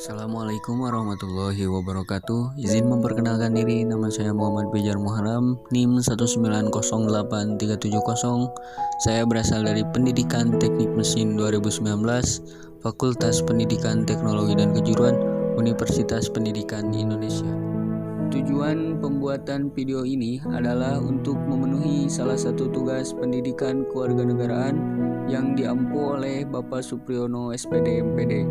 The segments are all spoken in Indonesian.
Assalamualaikum warahmatullahi wabarakatuh. Izin memperkenalkan diri, nama saya Muhammad Pijar Muharram, NIM 1908370. Saya berasal dari Pendidikan Teknik Mesin 2019, Fakultas Pendidikan Teknologi dan Kejuruan, Universitas Pendidikan Indonesia. Tujuan pembuatan video ini adalah untuk memenuhi salah satu tugas pendidikan kewarganegaraan yang diampu oleh Bapak Supriyono SPD MPD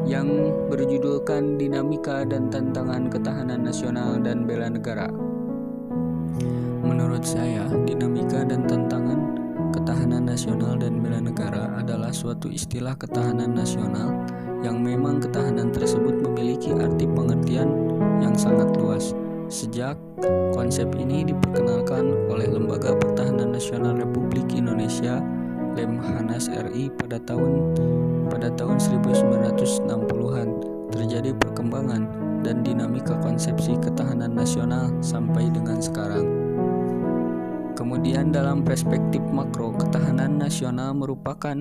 yang berjudulkan Dinamika dan Tantangan Ketahanan Nasional dan Bela Negara. Menurut saya, dinamika dan tantangan ketahanan nasional dan bela negara adalah suatu istilah ketahanan nasional yang memang ketahanan tersebut memiliki arti pengertian yang sangat luas. Sejak konsep ini diperkenalkan oleh Lembaga Pertahanan Nasional Republik Indonesia Lemhanas RI pada tahun 1960-an, terjadi perkembangan dan dinamika konsepsi ketahanan nasional sampai dengan sekarang. Kemudian dalam perspektif makro, ketahanan nasional merupakan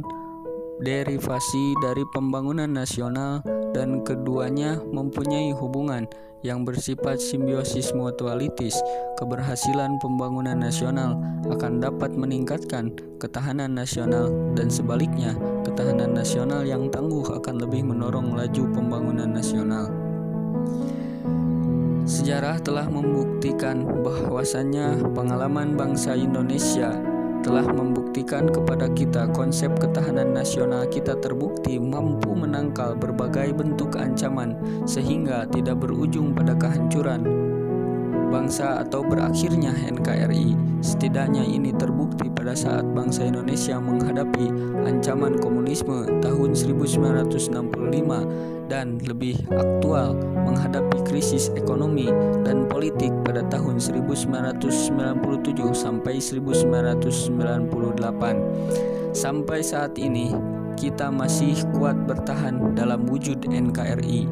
derivasi dari pembangunan nasional dan keduanya mempunyai hubungan yang bersifat simbiosis mutualitis. Keberhasilan pembangunan nasional akan dapat meningkatkan ketahanan nasional dan sebaliknya, ketahanan nasional yang tangguh akan lebih mendorong laju pembangunan nasional. Sejarah telah membuktikan bahwasannya pengalaman bangsa Indonesia telah membuktikan kepada kita konsep ketahanan nasional kita terbukti mampu menangkal berbagai bentuk ancaman sehingga tidak berujung pada kehancuran bangsa atau berakhirnya NKRI. Setidaknya ini terbukti pada saat bangsa Indonesia menghadapi ancaman komunisme tahun 1965 dan lebih aktual menghadapi krisis ekonomi dan politik pada tahun 1997 sampai 1998. Sampai saat ini kita masih kuat bertahan dalam wujud NKRI.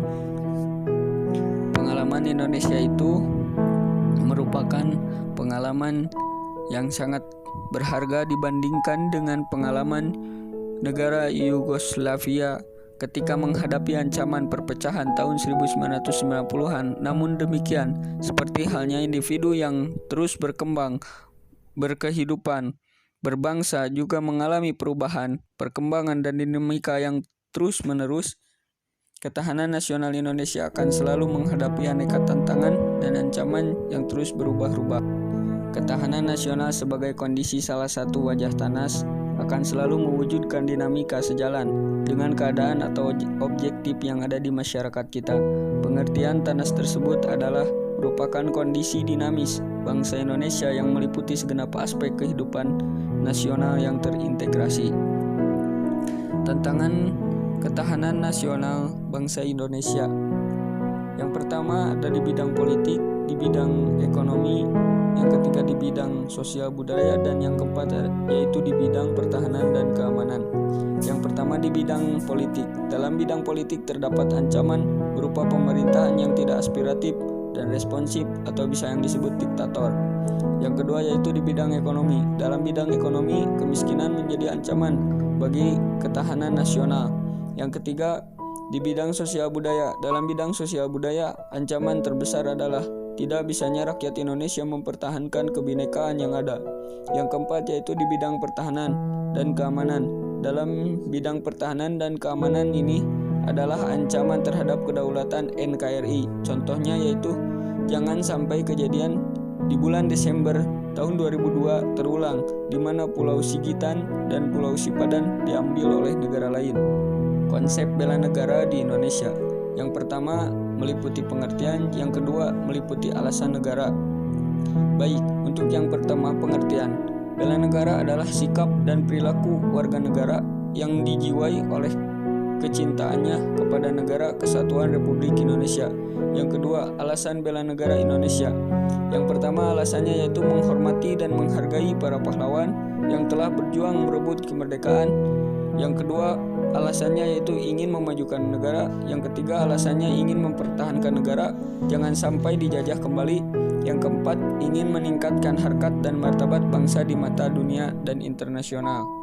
Pengalaman Indonesia itu merupakan pengalaman yang sangat berharga dibandingkan dengan pengalaman negara Yugoslavia ketika menghadapi ancaman perpecahan tahun 1990-an. Namun demikian, seperti halnya individu yang terus berkembang, berkehidupan, berbangsa juga mengalami perubahan, perkembangan dan dinamika yang terus-menerus, ketahanan nasional Indonesia akan selalu menghadapi aneka tantangan dan ancaman yang terus berubah-ubah. Ketahanan nasional sebagai kondisi salah satu wajah TANAS akan selalu mewujudkan dinamika sejalan dengan keadaan atau objektif yang ada di masyarakat kita. Pengertian TANAS tersebut adalah merupakan kondisi dinamis bangsa Indonesia yang meliputi segenap aspek kehidupan nasional yang terintegrasi. Tantangan ketahanan nasional bangsa Indonesia. Yang pertama ada di bidang politik, di bidang ekonomi, yang ketiga di bidang sosial budaya, dan yang keempat yaitu di bidang pertahanan dan keamanan. Yang pertama di bidang politik. Dalam bidang politik terdapat ancaman berupa pemerintahan yang tidak aspiratif dan responsif atau bisa yang disebut diktator. Yang kedua yaitu di bidang ekonomi. Dalam bidang ekonomi, kemiskinan menjadi ancaman bagi ketahanan nasional. Yang ketiga, di bidang sosial budaya. Dalam bidang sosial budaya, ancaman terbesar adalah tidak bisanya rakyat Indonesia mempertahankan kebinekaan yang ada. Yang keempat yaitu di bidang pertahanan dan keamanan. Dalam bidang pertahanan dan keamanan ini adalah ancaman terhadap kedaulatan NKRI. Contohnya yaitu jangan sampai kejadian di bulan Desember tahun 2002 terulang, di mana Pulau Sigitan dan Pulau Sipadan diambil oleh negara lain. Konsep bela negara di Indonesia. Yang pertama meliputi pengertian, yang kedua meliputi alasan negara. Baik, untuk yang pertama pengertian. Bela negara adalah sikap dan perilaku warga negara yang dijiwai oleh kecintaannya kepada negara kesatuan Republik Indonesia. Yang kedua, alasan bela negara Indonesia. Yang pertama alasannya yaitu menghormati dan menghargai para pahlawan yang telah berjuang merebut kemerdekaan. Yang kedua, alasannya yaitu ingin memajukan negara. Yang ketiga, alasannya ingin mempertahankan negara jangan sampai dijajah kembali. Yang keempat, ingin meningkatkan harkat dan martabat bangsa di mata dunia dan internasional.